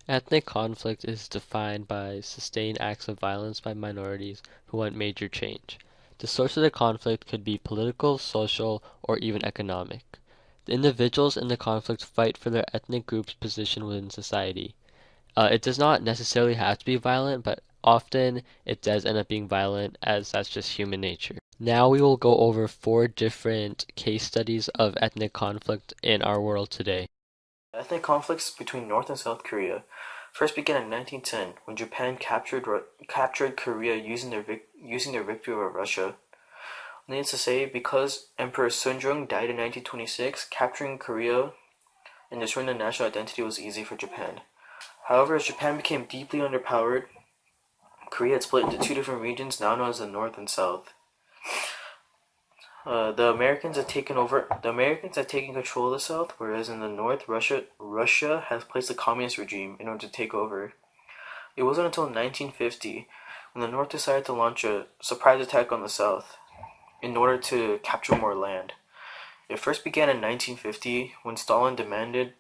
Ethnic conflict is defined by sustained acts of violence by minorities who want major change. The source of the conflict could be political, social, or even economic. The individuals in the conflict fight for their ethnic group's position within society. It does not necessarily have to be violent, but often it does end up being violent as that's just human nature. Now we will go over four different case studies of ethnic conflict in our world today. Ethnic conflicts between North and South Korea first began in 1910 when Japan captured Korea using their victory over Russia. Needless to say, because Emperor Sunjong died in 1926, capturing Korea and destroying the national identity was easy for Japan. However, as Japan became deeply underpowered, Korea had split into two different regions now known as the North and South. The Americans had taken control of the South, whereas in the North, Russia has placed a communist regime in order to take over. It wasn't until 1950 when the North decided to launch a surprise attack on the South in order to capture more land. It first began in 1950 when Stalin demanded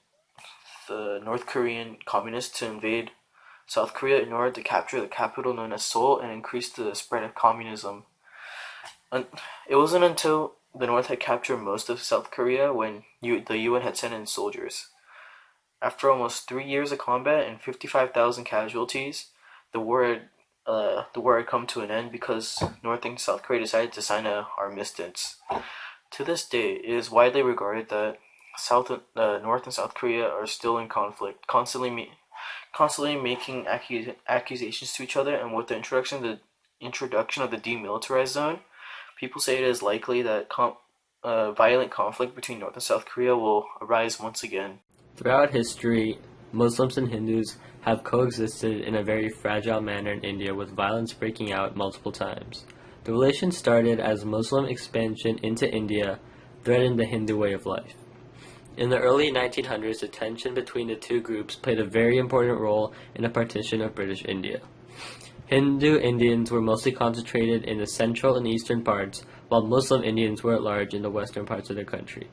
the North Korean communists to invade South Korea in order to capture the capital known as Seoul and increase the spread of communism. It wasn't until the North had captured most of South Korea when the UN had sent in soldiers. After almost 3 years of combat and 55,000 casualties, the war had come to an end because North and South Korea decided to sign an armistice. To this day, it is widely regarded that North and South Korea are still in conflict, constantly making accusations to each other, and with the introduction of the demilitarized zone, people say it is likely that violent conflict between North and South Korea will arise once again. Throughout history, Muslims and Hindus have coexisted in a very fragile manner in India, with violence breaking out multiple times. The relation started as Muslim expansion into India threatened the Hindu way of life. In the early 1900s, the tension between the two groups played a very important role in the partition of British India. Hindu Indians were mostly concentrated in the central and eastern parts, while Muslim Indians were at large in the western parts of the country.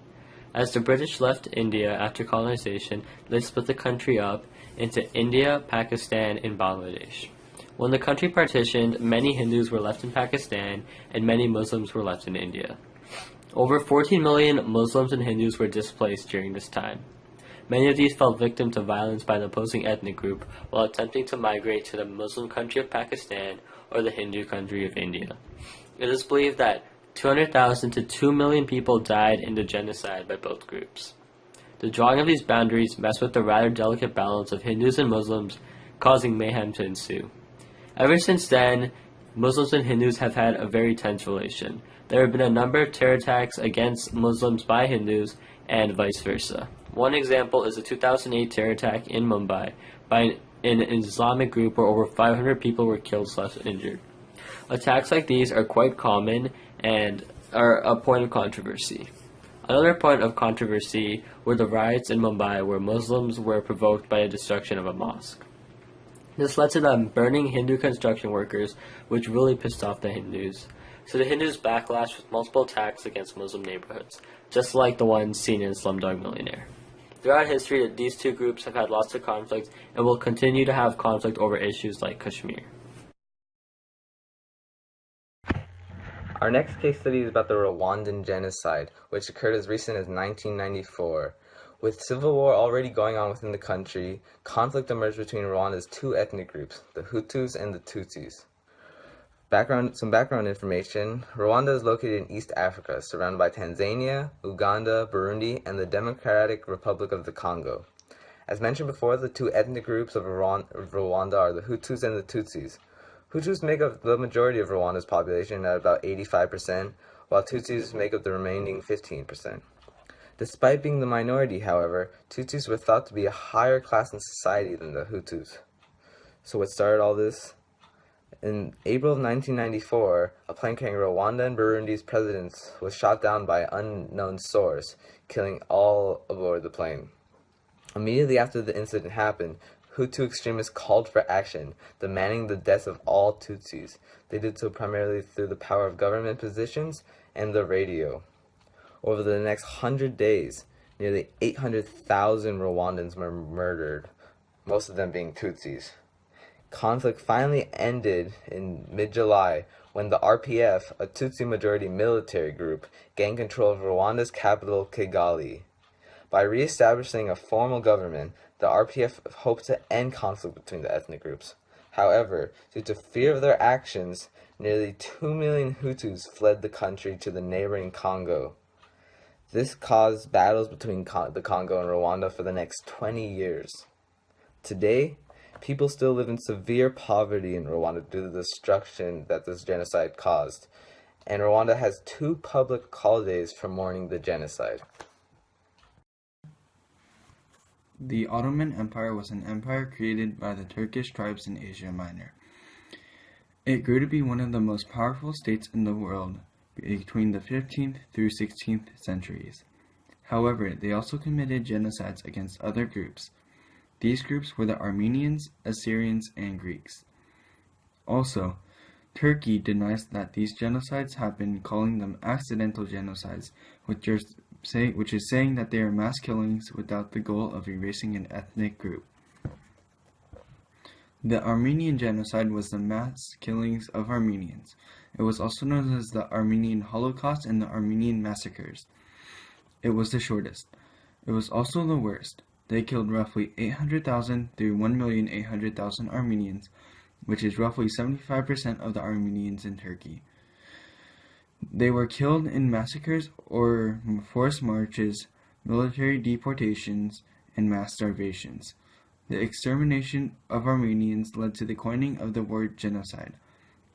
As the British left India after colonization, they split the country up into India, Pakistan, and Bangladesh. When the country partitioned, many Hindus were left in Pakistan, and many Muslims were left in India. Over 14 million Muslims and Hindus were displaced during this time. Many of these fell victim to violence by the opposing ethnic group while attempting to migrate to the Muslim country of Pakistan or the Hindu country of India. It is believed that 200,000 to 2 million people died in the genocide by both groups. The drawing of these boundaries messed with the rather delicate balance of Hindus and Muslims, causing mayhem to ensue. Ever since then, Muslims and Hindus have had a very tense relation. There have been a number of terror attacks against Muslims by Hindus and vice versa. One example is the 2008 terror attack in Mumbai by an Islamic group where over 500 people were killed/injured. Attacks like these are quite common and are a point of controversy. Another point of controversy were the riots in Mumbai where Muslims were provoked by the destruction of a mosque. This led to them burning Hindu construction workers, which really pissed off the Hindus. So the Hindus backlash with multiple attacks against Muslim neighborhoods, just like the ones seen in Slumdog Millionaire. Throughout history, these two groups have had lots of conflict and will continue to have conflict over issues like Kashmir. Our next case study is about the Rwandan genocide, which occurred as recent as 1994. With civil war already going on within the country, conflict emerged between Rwanda's two ethnic groups, the Hutus and the Tutsis. Some background information. Rwanda is located in East Africa, surrounded by Tanzania, Uganda, Burundi, and the Democratic Republic of the Congo. As mentioned before, the two ethnic groups of Rwanda are the Hutus and the Tutsis. Hutus make up the majority of Rwanda's population at about 85%, while Tutsis make up the remaining 15%. Despite being the minority, however, Tutsis were thought to be a higher class in society than the Hutus. So what started all this? In April of 1994, a plane carrying Rwanda and Burundi's presidents was shot down by an unknown source, killing all aboard the plane. Immediately after the incident happened, Hutu extremists called for action, demanding the deaths of all Tutsis. They did so primarily through the power of government positions and the radio. Over the next 100 days, nearly 800,000 Rwandans were murdered, most of them being Tutsis. Conflict finally ended in mid-July when the RPF, a Tutsi-majority military group, gained control of Rwanda's capital, Kigali. By re-establishing a formal government, the RPF hoped to end conflict between the ethnic groups. However, due to fear of their actions, nearly 2 million Hutus fled the country to the neighboring Congo. This caused battles between the Congo and Rwanda for the next 20 years. Today, people still live in severe poverty in Rwanda due to the destruction that this genocide caused, and Rwanda has 2 public holidays for mourning the genocide. The Ottoman Empire was an empire created by the Turkish tribes in Asia Minor. It grew to be one of the most powerful states in the world between the 15th through 16th centuries. However, they also committed genocides against other groups. These groups were the Armenians, Assyrians, and Greeks. Also, Turkey denies that these genocides happened, calling them accidental genocides, which is saying that they are mass killings without the goal of erasing an ethnic group. The Armenian genocide was the mass killings of Armenians. It was also known as the Armenian Holocaust and the Armenian massacres. It was the shortest. It was also the worst. They killed roughly 800,000 through 1,800,000 Armenians, which is roughly 75% of the Armenians in Turkey. They were killed in massacres or forced marches, military deportations, and mass starvations. The extermination of Armenians led to the coining of the word genocide.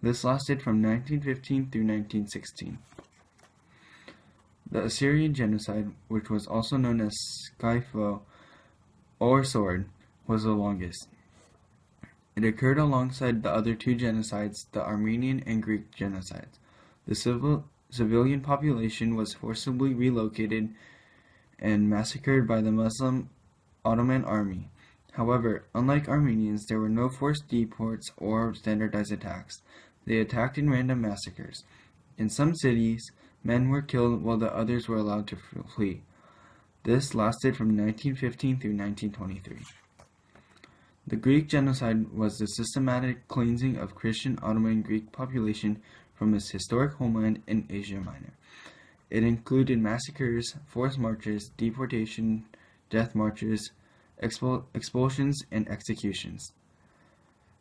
This lasted from 1915 through 1916. The Assyrian genocide, which was also known as Skypho or Sword, was the longest. It occurred alongside the other 2 genocides, the Armenian and Greek genocides. The civilian population was forcibly relocated and massacred by the Muslim Ottoman army. However, unlike Armenians, there were no forced deports or standardized attacks. They attacked in random massacres. In some cities, men were killed while the others were allowed to flee. This lasted from 1915 through 1923. The Greek genocide was the systematic cleansing of Christian Ottoman Greek population from its historic homeland in Asia Minor. It included massacres, forced marches, deportation, death marches, expulsions, and executions.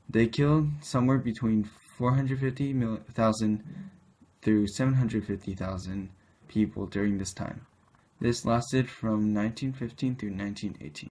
They killed somewhere between 450,000 through 750,000 people during this time. This lasted from 1915 through 1918.